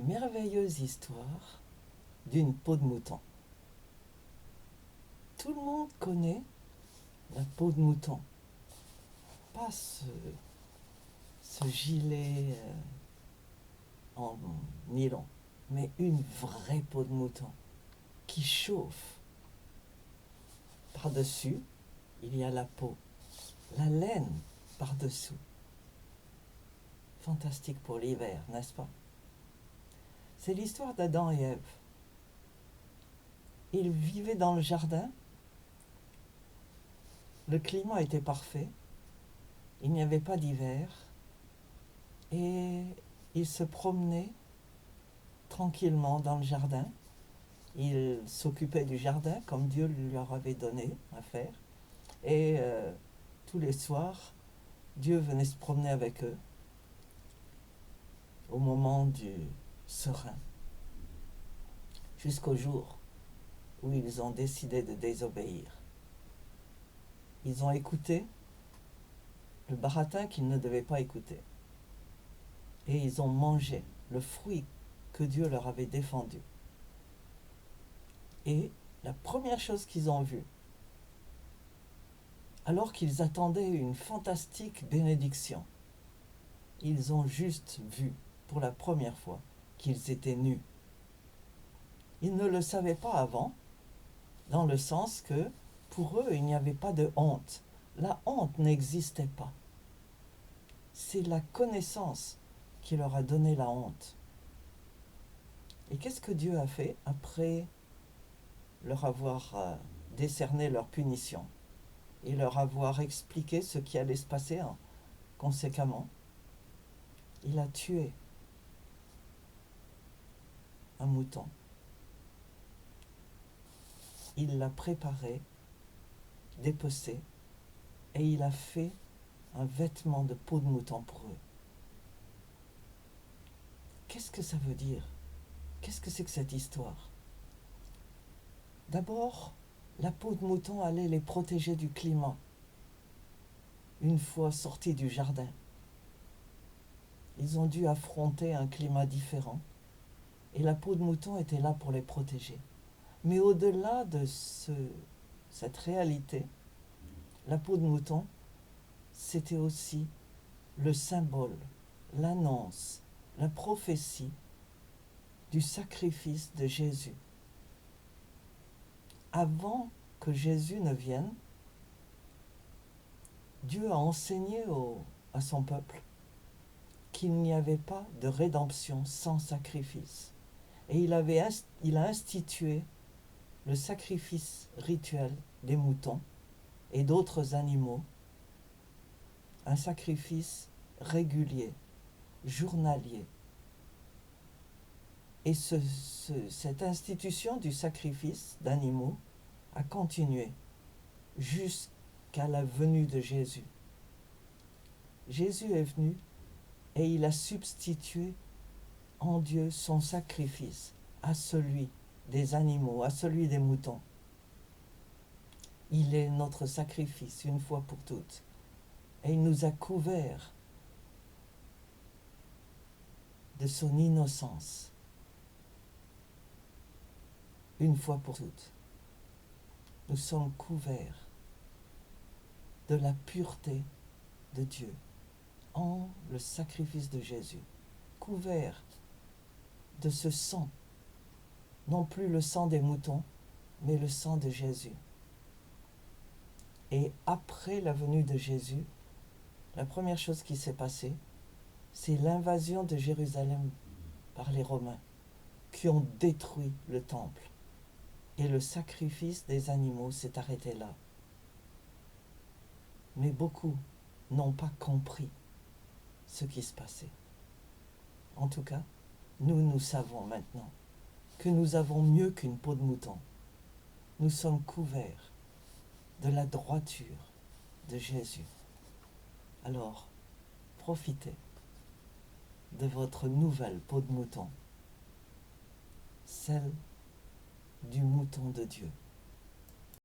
merveilleuse histoire d'une peau de mouton. Tout le monde connaît la peau de mouton. Pas ce gilet en nylon, mais une vraie peau de mouton qui chauffe. Par-dessus, il y a la peau, la laine par-dessous. Fantastique pour l'hiver, n'est-ce pas? C'est l'histoire d'Adam et Ève. Ils vivaient dans le jardin. Le climat était parfait. Il n'y avait pas d'hiver. Et ils se promenaient tranquillement dans le jardin. Ils s'occupaient du jardin comme Dieu leur avait donné à faire. Et tous les soirs, Dieu venait se promener avec eux au moment du serein, jusqu'au jour où ils ont décidé de désobéir. Ils ont écouté le baratin qu'ils ne devaient pas écouter. Et ils ont mangé le fruit que Dieu leur avait défendu. Et la première chose qu'ils ont vue, alors qu'ils attendaient une fantastique bénédiction, ils ont juste vu pour la première fois qu'ils étaient nus. Ils ne le savaient pas avant, dans le sens que pour eux, il n'y avait pas de honte. La honte n'existait pas. C'est la connaissance qui leur a donné la honte. Et qu'est-ce que Dieu a fait après leur avoir décerné leur punition et leur avoir expliqué ce qui allait se passer conséquemment? Il a tué un mouton. Il l'a préparé, dépecé, et il a fait un vêtement de peau de mouton pour eux. Qu'est-ce que ça veut dire? Qu'est-ce que c'est que cette histoire? D'abord, la peau de mouton allait les protéger du climat, une fois sortis du jardin. Ils ont dû affronter un climat différent, et la peau de mouton était là pour les protéger. Mais au-delà de cette réalité, la peau de mouton, c'était aussi le symbole, l'annonce, la prophétie du sacrifice de Jésus. Avant que Jésus ne vienne, Dieu a enseigné à son peuple qu'il n'y avait pas de rédemption sans sacrifice. Et il a institué le sacrifice rituel des moutons et d'autres animaux, un sacrifice régulier, journalier. Et cette institution du sacrifice d'animaux a continué jusqu'à la venue de Jésus. Jésus est venu et il a substitué en Dieu son sacrifice à celui des animaux, à celui des moutons. Il est notre sacrifice une fois pour toutes. Et il nous a couverts de son innocence une fois pour toutes. Nous sommes couverts de la pureté de Dieu en le sacrifice de Jésus, couverts de ce sang, non plus le sang des moutons, mais le sang de Jésus. Et après la venue de Jésus, la première chose qui s'est passée, c'est l'invasion de Jérusalem par les Romains, qui ont détruit le temple. Et le sacrifice des animaux s'est arrêté là. Mais beaucoup n'ont pas compris ce qui se passait. En tout cas, nous savons maintenant que nous avons mieux qu'une peau de mouton. Nous sommes couverts de la droiture de Jésus. Alors, profitez de votre nouvelle peau de mouton, celle du mouton de Dieu.